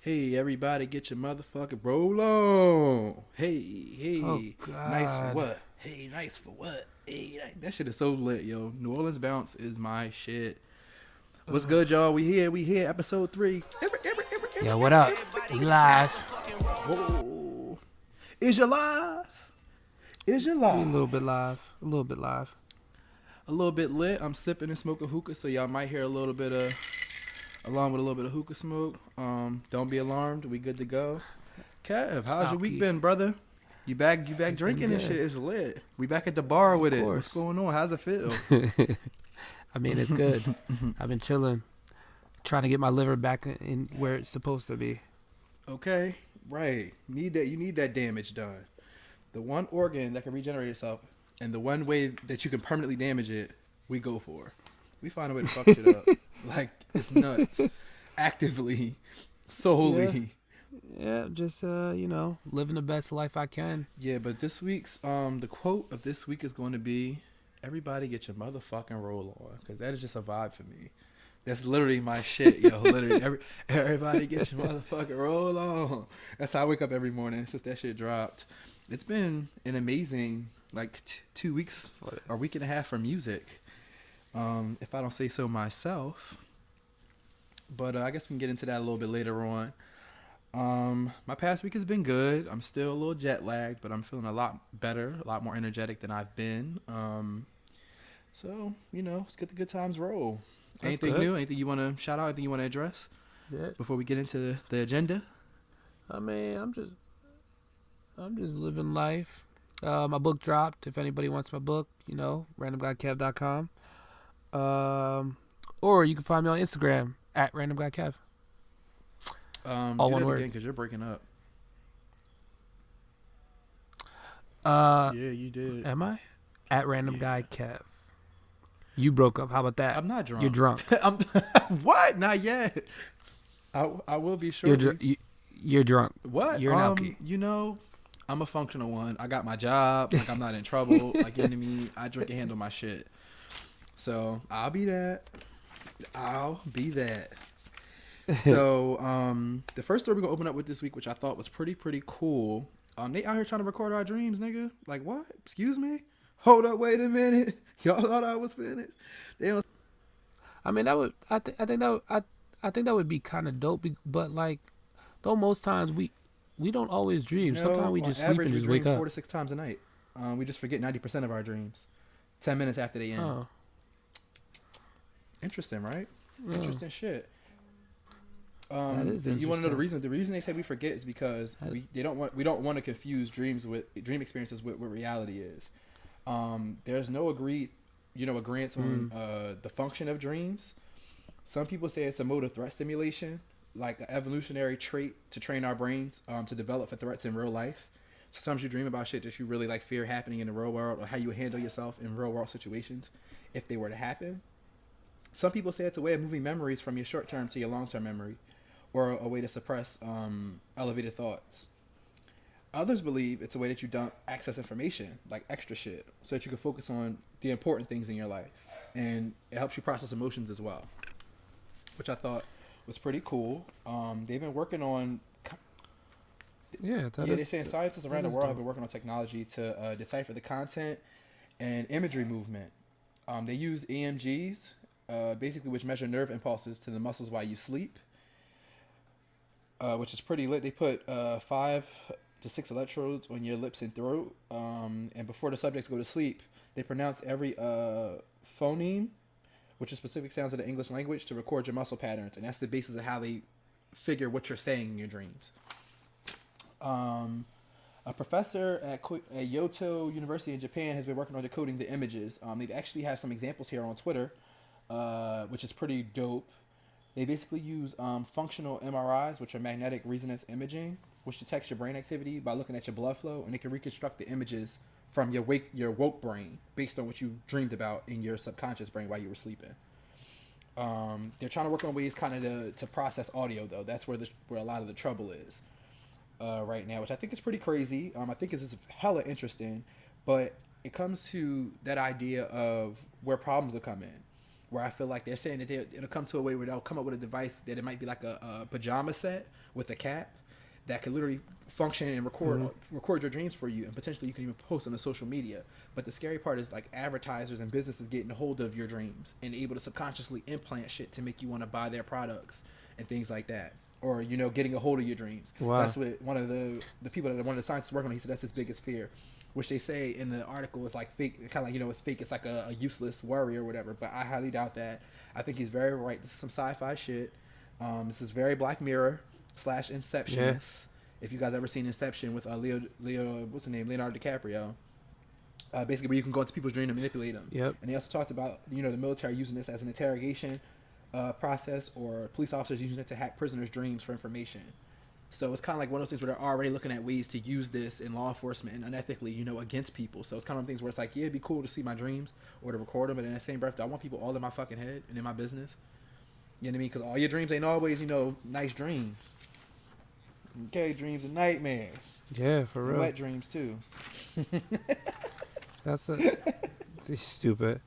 Hey, everybody, get your motherfucking roll on. Oh Hey, nice for God. what? Hey, nice for what? Hey, that shit is so lit, yo. New Orleans bounce is my shit. What's good, y'all? We here, episode 3. Yeah, what up? We live. Whoa. Is you live? Is you We a live? little bit live. A little bit live. A little bit lit. I'm sipping and smoking hookah, so y'all might hear a little bit of, along with a little bit of hookah smoke. Don't be alarmed. We good to go. Kev, how's your week Alky. been, brother? You back It's been drinking and shit. good. It's lit. We back at the bar Of with it. What's course. going on? How's it feel? I mean, it's good. I've been chilling, trying to get my liver back in where it's supposed to be. Okay, right. You need that damage done. The one organ that can regenerate itself and the one way that you can permanently damage it, we go for. We find a way to fuck shit up. Like it's nuts. Actively, Yeah. solely. Yeah, just living the best life I can. Yeah, but this week's the quote of this week is going to be everybody get your motherfucking roll on, because that is just a vibe for me. That's literally my shit, yo. Literally, everybody get your motherfucking roll on. That's how I wake up every morning since that shit dropped. It's been an amazing, like, 2 weeks or week and a half for music, if I don't say so myself. But I guess we can get into that a little bit later on. My past week has been good. I'm still a little jet lagged, but I'm feeling a lot better, a lot more energetic than I've been. So, let's get the good times roll. That's Anything good. new? Anything you want to shout out? Anything you want to address Yeah. before we get into the agenda? I mean, I'm just living life. My book dropped. If anybody wants my book, randomguykev.com. Or you can find me on Instagram at randomguykev. All Get one it word. again because you're breaking up. Uh, Yeah, you did. am I? At random Yeah. guy Kev. You broke up. How about that? I'm not drunk. You're drunk. I'm what? Not yet. I will be You're shortly. you're drunk. What? You're an alky. I'm a functional one. I got my job. Like I'm not in trouble. Like you know what I mean? I drink and handle my shit. So I'll be that. I'll be that. So the first story we're gonna open up with this week, which I thought was pretty cool. They out here trying to record our dreams, nigga. Like what? Excuse me? Hold up, wait a minute. Y'all thought I was finished. They don't. I mean, that would. I think that would be kind of dope. But like, though most times we don't always dream. Sometimes we On just sleep average, and we just dream wake up. 4 to 6 times a night. We just forget 90% of our dreams. 10 minutes after they end. Oh, Interesting, right? oh. Interesting shit. That is You want to know the interesting. reason? The reason they say we forget is because we don't want to confuse dream experiences with what reality is. There's no agreement on the function of dreams. Some people say it's a mode of threat stimulation, like an evolutionary trait to train our brains to develop for threats in real life. Sometimes you dream about shit that you really like fear happening in the real world, or how you handle yourself in real world situations if they were to happen. Some people say it's a way of moving memories from your short term to your long term memory, or a way to suppress elevated thoughts. Others believe it's a way that you dump access information, like extra shit, so that you can focus on the important things in your life. And it helps you process emotions as well, which I thought was pretty cool. They've been working on... Yeah, they're saying scientists around the world have been working on technology to decipher the content and imagery movement. They use EMGs, basically, which measure nerve impulses to the muscles while you sleep. Which is pretty lit. They put 5 to 6 electrodes on your lips and throat, and before the subjects go to sleep, they pronounce every phoneme, which is specific sounds of the English language, to record your muscle patterns, and that's the basis of how they figure what you're saying in your dreams. A professor at Kyoto University in Japan has been working on decoding the images. They actually have some examples here on Twitter, which is pretty dope. They basically use functional MRIs, which are magnetic resonance imaging, which detects your brain activity by looking at your blood flow, and it can reconstruct the images from your woke brain based on what you dreamed about in your subconscious brain while you were sleeping. They're trying to work on ways kind of to process audio, though. That's where a lot of the trouble is. right now, which I think is pretty crazy. I think is hella interesting, but it comes to that idea of where problems will come in, where I feel like they're saying that it'll come to a way where they'll come up with a device that it might be like a pajama set with a cap that could literally function and record your dreams for you, and potentially you can even post on the social media. But the scary part is like advertisers and businesses getting a hold of your dreams and able to subconsciously implant shit to make you want to buy their products and things like that. Or, you know, getting a hold of your dreams. Wow. That's what one of the people that one of the scientists working on, he said that's his biggest fear, which they say in the article is like fake, kind of like, you know, it's fake, it's like a useless worry or whatever, but I highly doubt that. I think he's very right. This is some sci-fi shit. This is very Black Mirror / Inception. Yeah. If you guys ever seen Inception with what's the name, Leonardo DiCaprio, basically where you can go into people's dreams and manipulate them. Yep. And he also talked about, you know, the military using this as an interrogation process, or police officers using it to hack prisoners' dreams for information. So it's kind of like one of those things where they're already looking at ways to use this in law enforcement and unethically, you know, against people. So it's kind of things where it's like, yeah, it'd be cool to see my dreams or to record them, but in the same breath, I want people all in my fucking head and in my business. You know what I mean? Because all your dreams ain't always, you know, nice dreams. Okay, dreams and nightmares. Yeah, for real. Wet dreams too. It's stupid.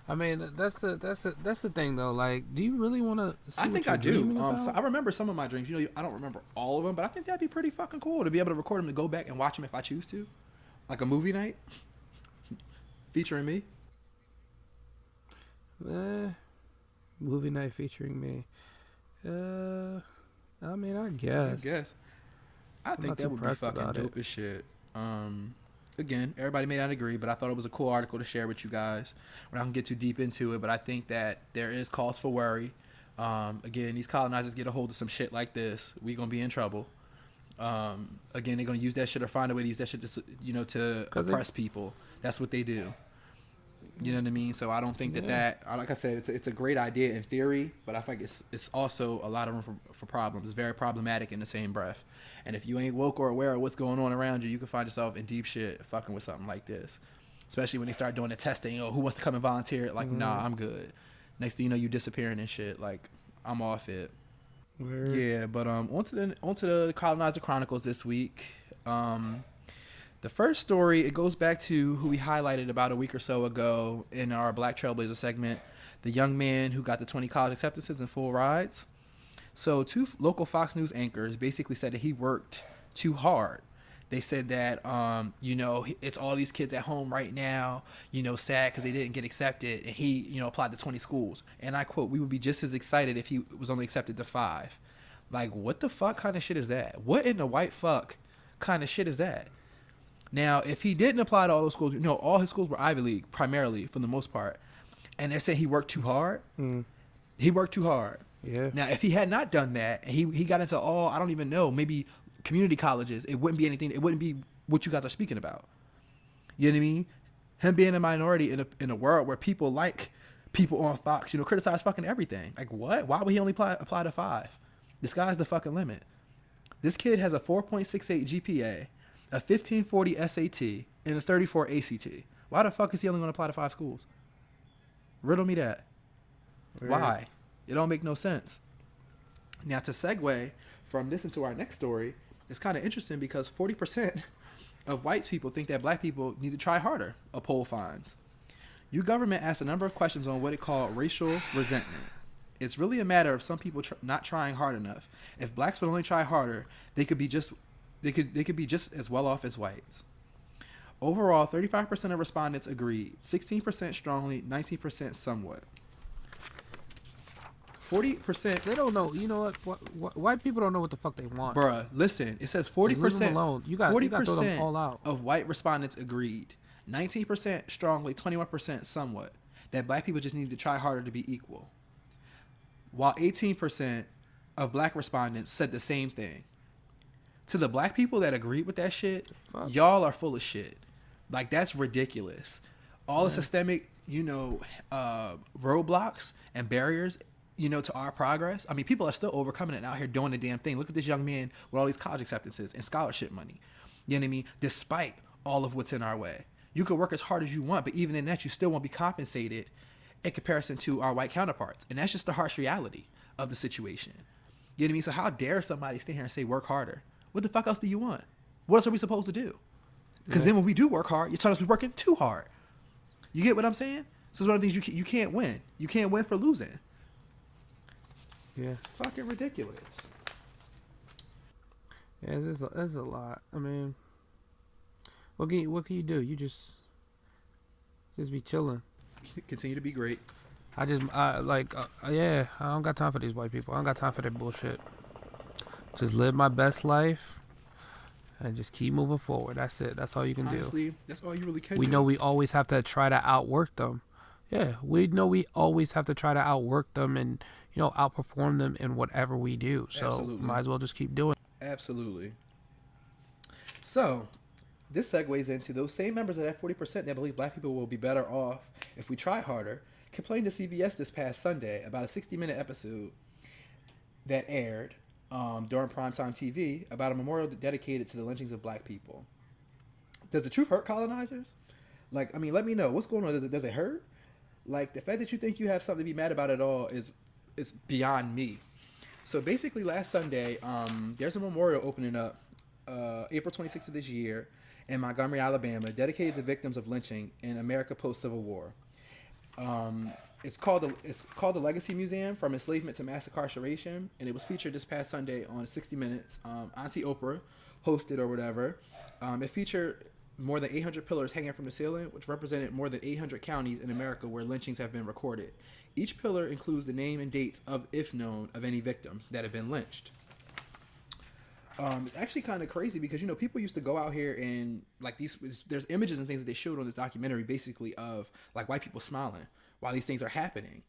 I mean, that's the thing though. Like, do you really want to? I think I do. So I remember some of my dreams. You know, I don't remember all of them, but I think that'd be pretty fucking cool to be able to record them, to go back and watch them if I choose to, like a movie night featuring me. Movie night featuring me. I mean, I guess. I think that would be fucking dope as shit. Again, everybody may not agree, but I thought it was a cool article to share with you guys. We're not going to get too deep into it, but I think that there is cause for worry. Again, these colonizers get a hold of some shit like this, we're going to be in trouble. Again, they're going to use that shit or find a way to use that shit to, you know, to oppress people. That's what they do. You know what I mean? So I don't think that, like I said, it's a great idea in theory, but I think it's also a lot of room for problems. It's very problematic in the same breath. And if you ain't woke or aware of what's going on around you, you can find yourself in deep shit fucking with something like this. Especially when they start doing the testing. Oh, who wants to come and volunteer? Like, nah, I'm good. Next thing you know, you disappearing and shit. Like, I'm off it. Weird. Yeah, but onto the Colonizer Chronicles this week. The first story, it goes back to who we highlighted about a week or so ago in our Black Trailblazer segment, the young man who got the 20 college acceptances and full rides. So 2 local Fox News anchors basically said that he worked too hard. They said that, you know, it's all these kids at home right now, you know, sad because they didn't get accepted, and he, you know, applied to 20 schools. And I quote, "We would be just as excited if he was only accepted to 5. Like, what the fuck kind of shit is that? What in the white fuck kind of shit is that? Now, if he didn't apply to all those schools, you know, all his schools were Ivy League, primarily, for the most part, and they're saying he worked too hard, he worked too hard. Yeah. Now, if he had not done that, and he got into all, I don't even know, maybe community colleges, it wouldn't be anything, it wouldn't be what you guys are speaking about. You know what I mean? Him being a minority in a world where people like people on Fox, you know, criticize fucking everything. Like, what? Why would he only apply to 5? The sky's the fucking limit. This kid has a 4.68 GPA, a 1540 SAT, and a 34 ACT. Why the fuck is he only going to apply to 5 schools? Riddle me that. Weird. Why? It don't make no sense. Now, to segue from this into our next story, it's kind of interesting because 40% of white people think that black people need to try harder, a poll finds. Your government asked a number of questions on what it called racial resentment. It's really a matter of some people not trying hard enough. If blacks would only try harder, they could be just as well off as whites. Overall, 35% of respondents agreed, 16% strongly, 19% somewhat. 40%. They don't know. You know what? White people don't know what the fuck they want. Bruh, listen. It says 40%. Leave them alone. You got to throw them all out. Of white respondents agreed, 19% strongly, 21% somewhat, that black people just need to try harder to be equal. While 18% of black respondents said the same thing. To the black people that agreed with that shit, y'all are full of shit. Like, that's ridiculous. All the systemic, you know, roadblocks and barriers, you know, to our progress. I mean, people are still overcoming it and out here doing the damn thing. Look at this young man with all these college acceptances and scholarship money. You know what I mean? Despite all of what's in our way. You could work as hard as you want, but even in that, you still won't be compensated in comparison to our white counterparts. And that's just the harsh reality of the situation. You know what I mean? So how dare somebody stand here and say work harder What the fuck else do you want? What else are we supposed to do? Because then when we do work hard, you tell us we're working too hard. You get what I'm saying? So it's one of the things you can't win. You can't win for losing. Yeah. Fucking ridiculous. Yeah, there's a lot. I mean, what can you do? You just be chilling. Continue to be great. I don't got time for these white people. I don't got time for their bullshit. Just live my best life and just keep moving forward. That's it. That's all you can do. Honestly, that's all you really can do. We know we always have to try to outwork them. Yeah, we know we always have to try to outwork them and, outperform them in whatever we do. So Absolutely. Might as well just keep doing it. Absolutely. So this segues into those same members of that 40% that believe black people will be better off if we try harder, complained to CBS this past Sunday about a 60-minute episode that aired during primetime TV about a memorial dedicated to the lynchings of black people. Does the truth hurt colonizers? Let me know. What's going on? Does it hurt? The fact that you think you have something to be mad about at all is beyond me. So basically last Sunday, there's a memorial opening up April 26th of this year in Montgomery, Alabama, dedicated to victims of lynching in America post-Civil War. It's called the Legacy Museum, From Enslavement to Mass Incarceration, and it was featured this past Sunday on 60 Minutes. Auntie Oprah hosted or whatever. It featured more than 800 pillars hanging from the ceiling, which represented more than 800 counties in America where lynchings have been recorded. Each pillar includes the name and dates of, if known, of any victims that have been lynched. It's actually kind of crazy because, people used to go out here and there's images and things that they showed on this documentary basically of white people smiling while these things are happening.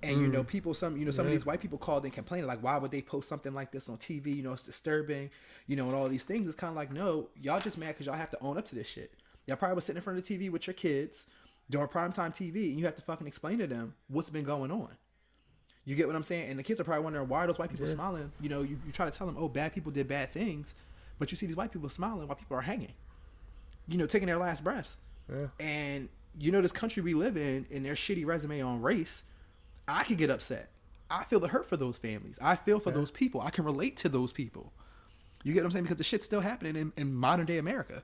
And, some of these white people called and complained, why would they post something like this on TV? It's disturbing, and all these things. It's kind of no, y'all just mad because y'all have to own up to this shit. Y'all probably was sitting in front of the TV with your kids during primetime TV and you have to fucking explain to them what's been going on. You get what I'm saying? And the kids are probably wondering, why are those white people smiling? You try to tell them, oh, bad people did bad things, but you see these white people smiling while people are hanging, taking their last breaths. Yeah. And, this country we live in and their shitty resume on race, I could get upset. I feel the hurt for those families. I feel for those people. I can relate to those people. You get what I'm saying? Because the shit's still happening in modern day America.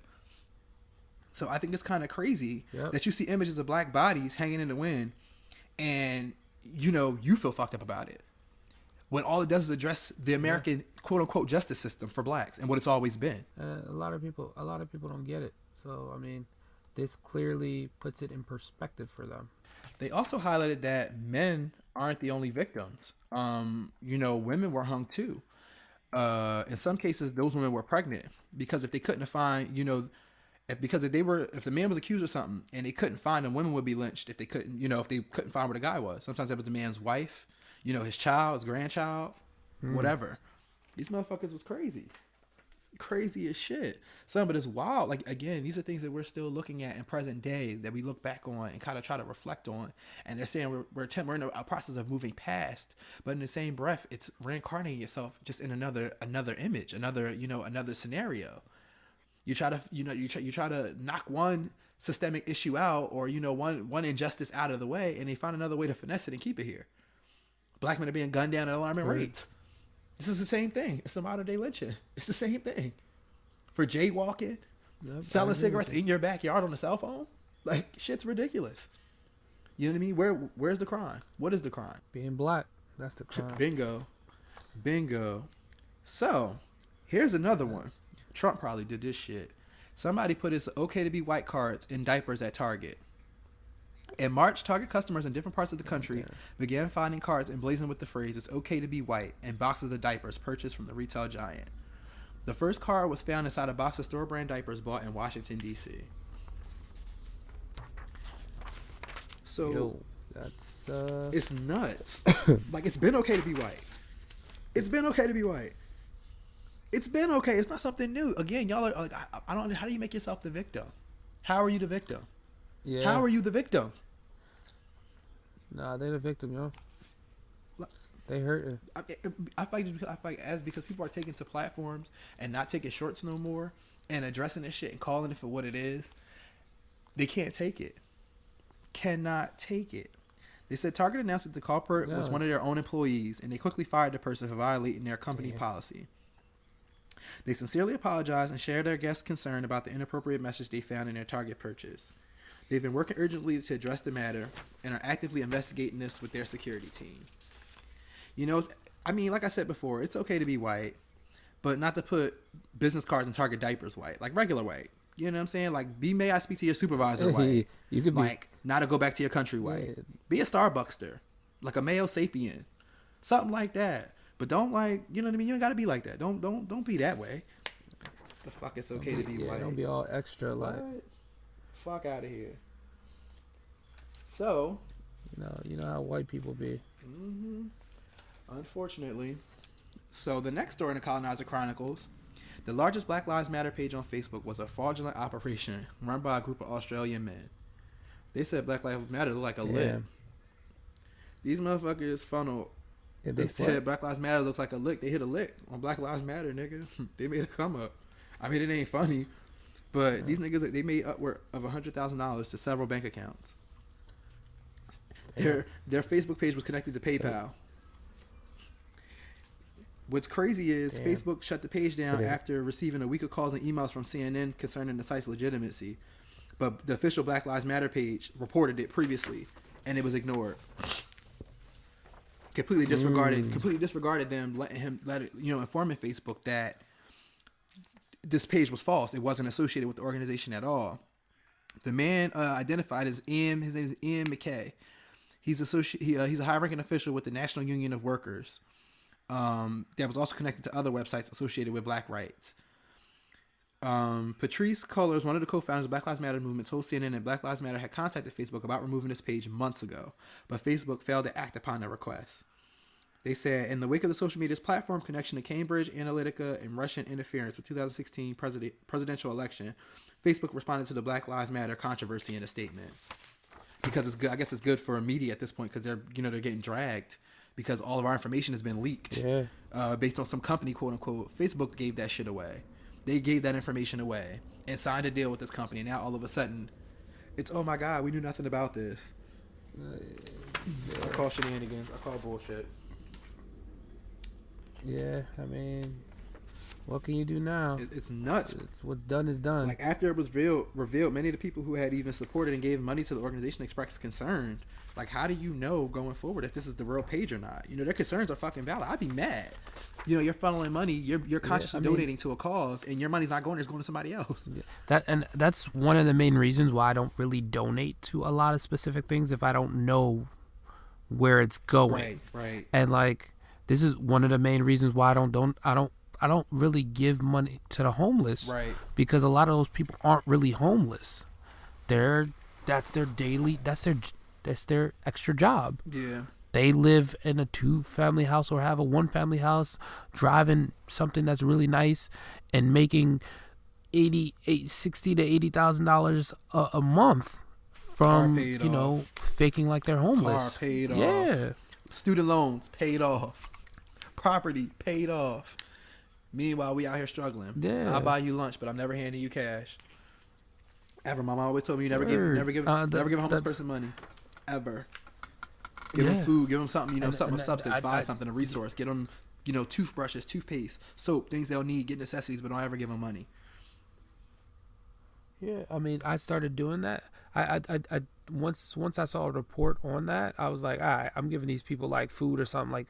So I think it's kind of crazy that you see images of black bodies hanging in the wind and, you feel fucked up about it. When all it does is address the American quote unquote justice system for blacks and what it's always been. A lot of people don't get it. So, this clearly puts it in perspective for them. They also highlighted that men aren't the only victims. Women were hung too. In some cases, those women were pregnant because if they couldn't find, if the man was accused of something and they couldn't find him, women would be lynched if they couldn't, if they couldn't find where the guy was. Sometimes that was the man's wife, his child, his grandchild, whatever. These motherfuckers was crazy as shit. Some of it is wild. Again, these are things that we're still looking at in present day that we look back on and kind of try to reflect on. And they're saying we're in a process of moving past, but in the same breath, it's reincarnating yourself just in another image, another scenario. You try to knock one systemic issue out or, one injustice out of the way, and they find another way to finesse it and keep it here. Black men are being gunned down at alarming rates. This is the same thing. It's a modern day lynching. It's the same thing. For jaywalking, selling cigarettes in your backyard on a cell phone, shit's ridiculous. You know what I mean? Where's the crime? What is the crime? Being black. That's the crime. Bingo. So, here's another one. Trump probably did this shit. Somebody put his okay to be white cards in diapers at Target. In March, Target customers in different parts of the country began finding cards emblazoned with the phrase, "It's okay to be white," and boxes of diapers purchased from the retail giant. The first card was found inside a box of store-brand diapers bought in Washington, D.C. So, that's it's nuts. It's been okay to be white. It's been okay to be white. It's been okay. It's not something new. Again, y'all are I don't know. How do you make yourself the victim? How are you the victim? Yeah. How are you the victim? Nah, they the victim, yo. They hurting. I fight as because people are taking to platforms and not taking shorts no more and addressing this shit and calling it for what it is. They can't take it. Cannot take it. They said Target announced that the culprit was one of their own employees, and they quickly fired the person for violating their company policy. They sincerely apologize and share their guests' concern about the inappropriate message they found in their Target purchase. They've been working urgently to address the matter and are actively investigating this with their security team. You know, like I said before, it's okay to be white, but not to put business cards in Target diapers white, like regular white. You know what I'm saying? Like, may I speak to your supervisor white? You could like, not to go back to your country white. Yeah. Be a Starbuckster, like a male sapien, something like that. But don't you know what I mean? You ain't gotta be like that. Don't be that way. The fuck, it's okay to be white. Don't be all extra like. What? Fuck out of here. So, you know how white people be. Unfortunately. So the next story in the Colonizer Chronicles, the largest Black Lives Matter page on Facebook was a fraudulent operation run by a group of Australian men. They said Black Lives Matter looked like a lick. These motherfuckers funneled. They said Black Lives Matter looks like a lick. They hit a lick on Black Lives Matter, nigga. They made a come up. I mean, it ain't funny, but these niggas, they made upward of $100,000 to several bank accounts. Their Facebook page was connected to PayPal. What's crazy is Facebook shut the page down after receiving a week of calls and emails from CNN concerning the site's legitimacy. But the official Black Lives Matter page reported it previously, and it was ignored. Completely disregarded them, informing Facebook that this page was false. It wasn't associated with the organization at all. The man identified as Ian. His name is Ian McKay. He's a high-ranking official with the National Union of Workers. That was also connected to other websites associated with Black rights. Patrice Cullors, one of the co-founders of Black Lives Matter movement, told CNN that Black Lives Matter had contacted Facebook about removing this page months ago, but Facebook failed to act upon their request. They said, in the wake of the social media's platform connection to Cambridge Analytica and Russian interference with 2016 presidential election, Facebook responded to the Black Lives Matter controversy in a statement. Because it's good, I guess it's good for media at this point because they're getting dragged because all of our information has been leaked based on some company, quote unquote. Facebook gave that shit away. They gave that information away and signed a deal with this company. And now all of a sudden, it's, oh my God, we knew nothing about this. I call shenanigans. I call bullshit. Yeah, I mean, what can you do now? It's nuts. What's done is done. Like, after it was revealed, many of the people who had even supported and gave money to the organization expressed concern. Like, how do you know going forward if this is the real page or not? Their concerns are fucking valid. I'd be mad. You're funneling money. You're consciously donating to a cause, and your money's not going there. It's going to somebody else. That's one of the main reasons why I don't really donate to a lot of specific things if I don't know where it's going. Right. And like, this is one of the main reasons why I don't really give money to the homeless. Right. Because a lot of those people aren't really homeless. That's their extra job. Yeah. They live in a 2-family house or have a 1-family house, driving something that's really nice and making $60,000 to $80,000 a month from faking like they're homeless. Car paid off. Student loans paid off. Property paid off. Meanwhile, we out here struggling. Yeah. I'll buy you lunch, but I'm never handing you cash. Ever. My mom always told me you never give a homeless person money. Ever. Give them food, give them something, something of substance, buy something, a resource. Get them, toothbrushes, toothpaste, soap, things they'll need, get necessities, but don't ever give them money. Yeah, I mean, I started doing that. I once I saw a report on that, I was like, all right, I'm giving these people like food or something like,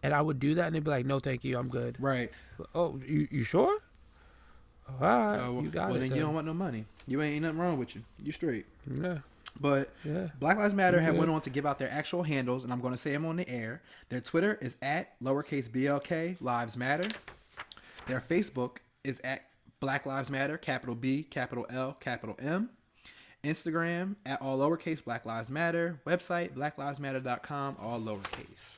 and I would do that and they'd be like, no, thank you, I'm good. Right. Oh, you sure? Oh, all right, you got it. Well, then you don't want no money. Ain't nothing wrong with you. You straight. Yeah. But Black Lives Matter had went on to give out their actual handles, and I'm going to say them on the air. Their Twitter is at @BLK Lives Matter. Their Facebook is at Black Lives Matter, capital B, capital L, capital M. Instagram at all lowercase Black Lives Matter. Website blacklivesmatter.com, all lowercase.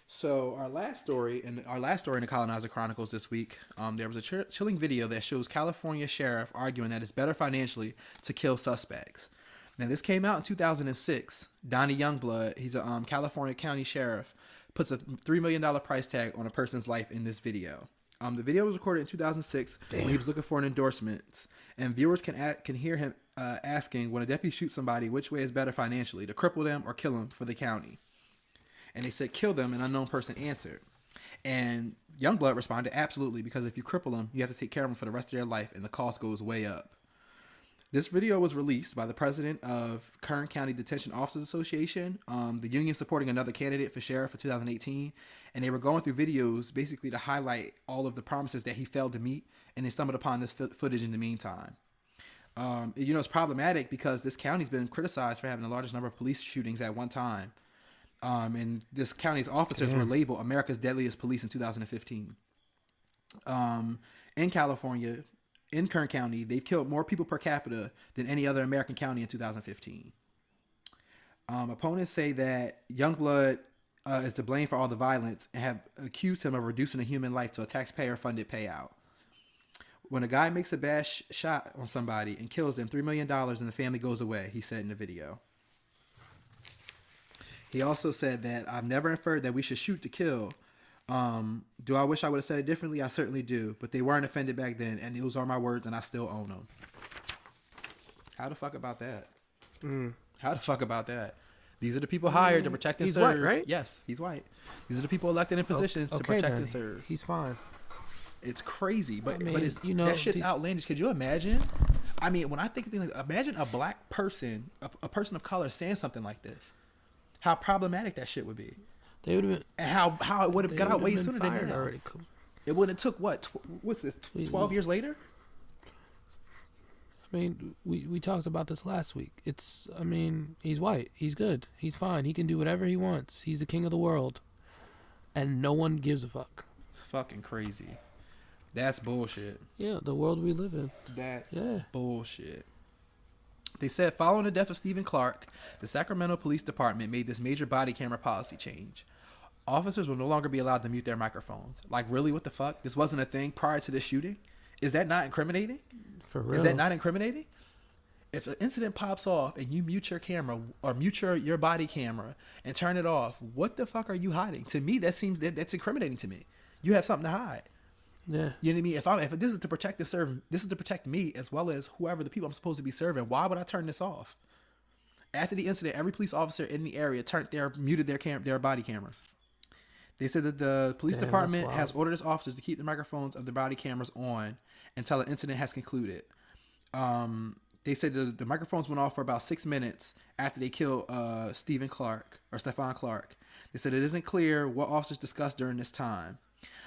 So our last story in the Colonizer Chronicles this week, there was a chilling video that shows California sheriff arguing that it's better financially to kill suspects. Now this came out in 2006. Donnie Youngblood, he's a California county sheriff, puts a $3 million price tag on a person's life in this video. The video was recorded in 2006 when he was looking for an endorsement, and viewers can hear him asking, when a deputy shoots somebody, which way is better financially, to cripple them or kill them for the county? And they said, kill them, an unknown person answered. And Youngblood responded, absolutely, because if you cripple them, you have to take care of them for the rest of their life, and the cost goes way up. This video was released by the president of Kern County Detention Officers Association, the union supporting another candidate for sheriff for 2018. And they were going through videos basically to highlight all of the promises that he failed to meet. And they stumbled upon this footage in the meantime. It's problematic because this county's been criticized for having the largest number of police shootings at one time. And this county's officers were labeled America's Deadliest Police in 2015. In California, in Kern County, they've killed more people per capita than any other American county in 2015. Opponents say that Youngblood is to blame for all the violence and have accused him of reducing a human life to a taxpayer-funded payout. When a guy makes a bad shot on somebody and kills them, $3 million and the family goes away, he said in the video. He also said that I've never inferred that we should shoot to kill. Do I wish I would have said it differently? I certainly do. But they weren't offended back then, and those are my words, and I still own them. How the fuck about that? How the fuck about that? These are the people hired to protect and serve. He's white, right? Yes, he's white. These are the people elected in positions to protect and serve. He's fine. It's crazy, but it's, that shit's outlandish. Could you imagine? I mean, when I think of things like, imagine a black person, a person of color saying something like this. How problematic that shit would be. They would have been, and how it would have got out way sooner than that. already. It wouldn't have took what's this? 12 years later. I mean, we talked about this last week. He's white. He's good. He's fine. He can do whatever he wants. He's the king of the world, and no one gives a fuck. It's fucking crazy. That's bullshit. Yeah, the world we live in. That's bullshit. They said following the death of Stephen Clark, the Sacramento Police Department made this major body camera policy change. Officers will no longer be allowed to mute their microphones. Like, really? What the fuck? This wasn't a thing prior to this shooting? Is that not incriminating? For real? Is that not incriminating? If an incident pops off and you mute your camera or mute your body camera and turn it off, what the fuck are you hiding? To me, that's incriminating to me. You have something to hide. Yeah. You know what I mean? If this is to protect this is to protect me as well as whoever the people I'm supposed to be serving. Why would I turn this off? After the incident, every police officer in the area muted their body cameras. They said that the police department has ordered its officers to keep the microphones of their body cameras on until an incident has concluded. They said the microphones went off for about 6 minutes after they killed Stephen Clark or Stephon Clark. They said it isn't clear what officers discussed during this time.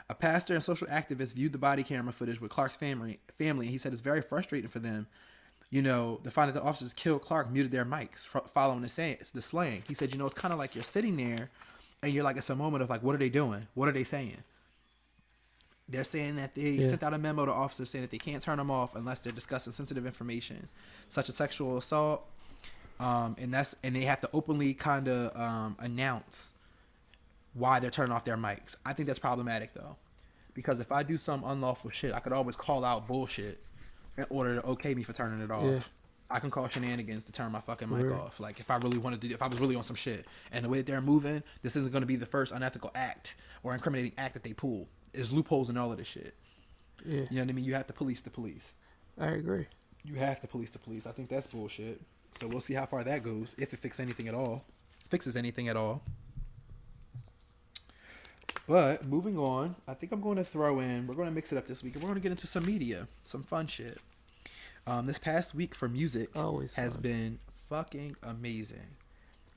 A pastor and social activist viewed the body camera footage with Clark's family, and he said it's very frustrating for them, to find that the officers killed Clark muted their mics following the slaying. He said, it's kind of like you're sitting there, and you're like, it's a moment of like, what are they doing? What are they saying? They're saying that they sent out a memo to officers saying that they can't turn them off unless they're discussing sensitive information, such as sexual assault, and they have to openly kind of announce why they're turning off their mics. I think that's problematic though, because if I do some unlawful shit, I could always call out bullshit in order to okay me for turning it off. Yeah. I can call shenanigans to turn my fucking mic off. Like if I really wanted to, if I was really on some shit, and the way that they're moving, this isn't going to be the first unethical act or incriminating act that they pull. There's loopholes in all of this shit. Yeah. You know what I mean? You have to police the police. I agree. You have to police the police. I think that's bullshit. So we'll see how far that goes, if it fixes anything at all. But moving on, I think we're going to mix it up this week, and we're going to get into some media, some fun shit. This past week for music has been fucking amazing.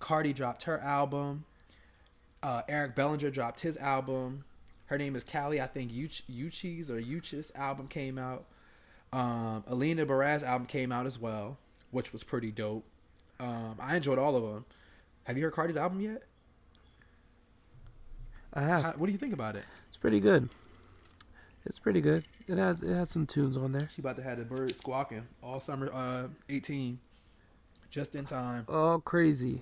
Cardi dropped her album. Eric Bellinger dropped his album. Her name is Callie. I think Uchis album came out. Alina Baraz's album came out as well, which was pretty dope. I enjoyed all of them. Have you heard Cardi's album yet? I have. What do you think about it? It's pretty good. It had some tunes on there. She about to have the bird squawking all summer 18, just in time. Oh, crazy.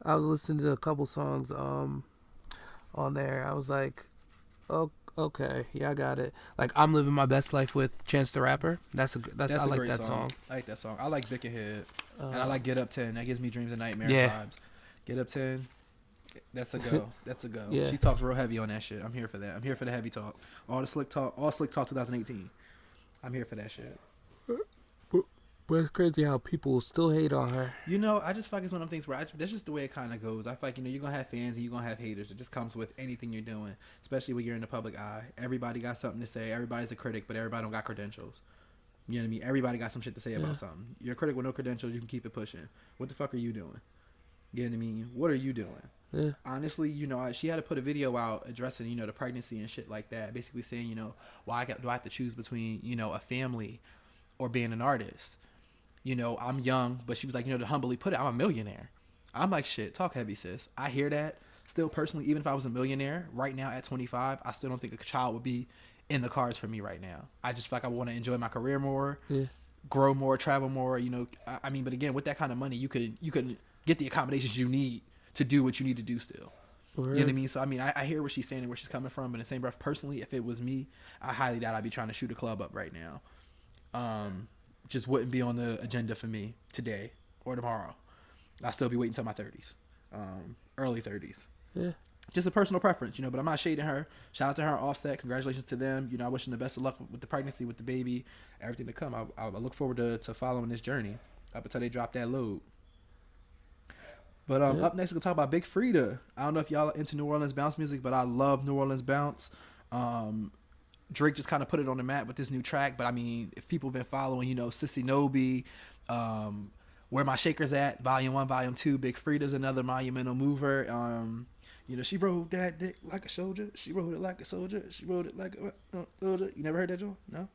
I was listening to a couple songs on there. I was like, oh, okay, yeah, I got it. Like, I'm Living My Best Life with Chance the Rapper. That's I like that song. I like that song. I like Bick and Head. And I like Get Up 10. That gives me dreams and nightmare vibes. Get Up 10. That's a go. That's a go. Yeah. She talks real heavy on that shit. I'm here for that. I'm here for the heavy talk. All slick talk 2018. I'm here for that shit. But it's crazy how people still hate on her. You know, I just feel like it's one of them things where that's just the way it kind of goes. I feel like, you know, you're going to have fans and you're going to have haters. It just comes with anything you're doing, especially when you're in the public eye. Everybody got something to say. Everybody's a critic, but everybody don't got credentials. You know what I mean? Everybody got some shit to say about something. You're a critic with no credentials. You can keep it pushing. What the fuck are you doing? You know what I mean? What are you doing? Yeah. Honestly, you know, she had to put a video out addressing, you know, the pregnancy and shit like that. Basically saying, you know, why do I have to choose between, you know, a family or being an artist? You know, I'm young, but she was like, you know, to humbly put it, I'm a millionaire. I'm like, shit, talk heavy, sis. I hear that. Still, personally, even if I was a millionaire right now at 25, I still don't think a child would be in the cards for me right now. I just feel like I want to enjoy my career more, grow more, travel more. You know, I mean, but again, with that kind of money, you could get the accommodations you need to do what you need to do still. Word. You know what I mean? So, I mean, I hear what she's saying and where she's coming from. But in the same breath, personally, if it was me, I highly doubt I'd be trying to shoot a club up right now. Just wouldn't be on the agenda for me today or tomorrow. I'll still be waiting until my 30s, early 30s. Yeah. Just a personal preference, you know, but I'm not shading her. Shout out to her, Offset. Congratulations to them. You know, I wish them the best of luck with the pregnancy, with the baby, everything to come. I look forward to following this journey up until they drop that load. But up next, we're going to talk about Big Freedia. I don't know if y'all are into New Orleans bounce music, but I love New Orleans bounce. Drake just kind of put it on the map with this new track. But, I mean, if people have been following, you know, Sissy Nobi, Where My Shaker's At, Volume 1, Volume 2, Big Freedia's another monumental mover. You know, she rode that dick like a soldier. She rode it like a soldier. She rode it like a soldier. You never heard that, Joe? No?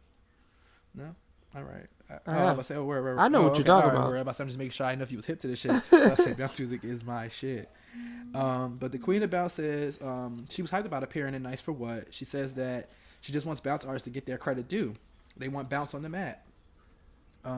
All right. I know what you're talking about. I'm just making sure I know if you was hip to this shit. I say bounce music is my shit. But the Queen of Bounce says she was hyped about appearing in Nice for What. She says that she just wants bounce artists to get their credit due. They want bounce on the mat.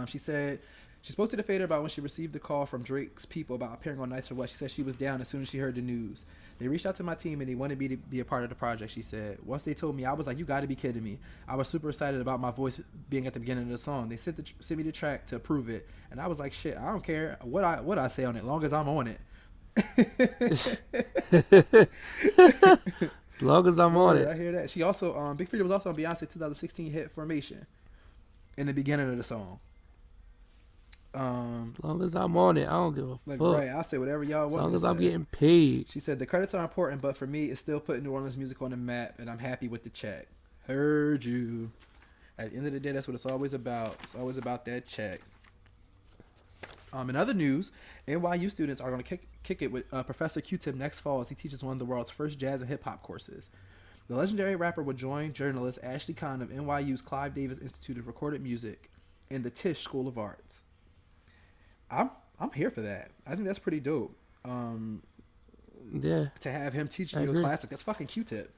She said she spoke to the Fader about when she received the call from Drake's people about appearing on Nice for What. She said she was down as soon as she heard the news. They reached out to my team and they wanted me to be a part of the project, she said. Once they told me, I was like, you got to be kidding me. I was super excited about my voice being at the beginning of the song. They sent me the track to approve it. And I was like, shit, I don't care what I say on it, as long as I'm on it. As long as I'm on it. I hear that. She also, Big Freedia was also on Beyonce's 2016 hit Formation in the beginning of the song. As long as I'm on it, I don't give a fuck. Right, I'll say whatever y'all want. As long as I'm getting paid. She said the credits are important, but for me, it's still putting New Orleans music on the map, and I'm happy with the check. Heard you. At the end of the day, that's what it's always about. It's always about that check. In other news, NYU students are going to kick it with Professor Q-Tip next fall as he teaches one of the world's first jazz and hip-hop courses. The legendary rapper will join journalist Ashley Kahn of NYU's Clive Davis Institute of Recorded Music in the Tisch School of Arts. I'm here for that. I think that's pretty dope. Yeah. To have him teaching you a class, like, that's fucking Q-Tip.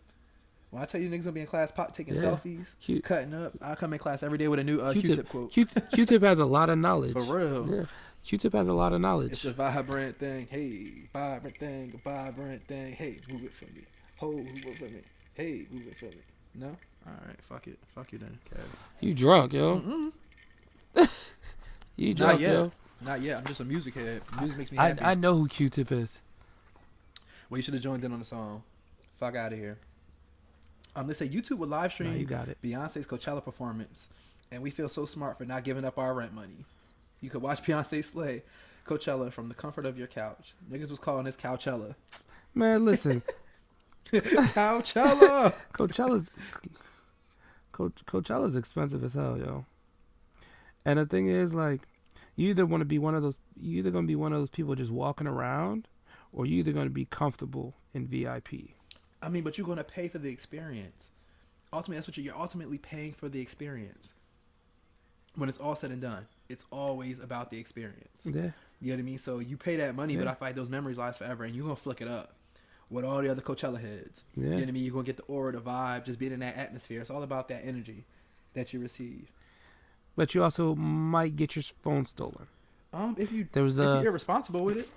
When I tell you niggas gonna be in class taking selfies, cutting up, I come in class every day with a new Q-Tip quote. Q-Tip has a lot of knowledge. For real. Yeah. Q-Tip has a lot of knowledge. It's a vibrant thing. Hey, vibrant thing. A vibrant thing. Hey, move it for me. Move it for me. Hey, move it for me. No? All right. Fuck it. Fuck you then. Okay. You drunk, yo. You drunk, yo. Not yet. I'm just a music head. Music makes me happy. I know who Q-Tip is. Well, you should have joined in on the song. Fuck out of here. They say YouTube will live stream Beyonce's Coachella performance, and we feel so smart for not giving up our rent money. You could watch Beyonce slay Coachella from the comfort of your couch. Niggas was calling this Coachella. Man, listen. Coachella. Coachella's expensive as hell, yo. And the thing is, like, you either want to be one of those. You either gonna be one of those people just walking around, or you either gonna be comfortable in VIP. I mean, but you're gonna pay for the experience. Ultimately, that's what you're ultimately paying for the experience. When it's all said and done, it's always about the experience. Yeah. You know what I mean? So you pay that money, but I feel like those memories last forever, and you're gonna flick it up with all the other Coachella heads. Yeah. You know what I mean? You're gonna get the aura, the vibe, just being in that atmosphere. It's all about that energy that you receive. But you also might get your phone stolen. If you're irresponsible with it.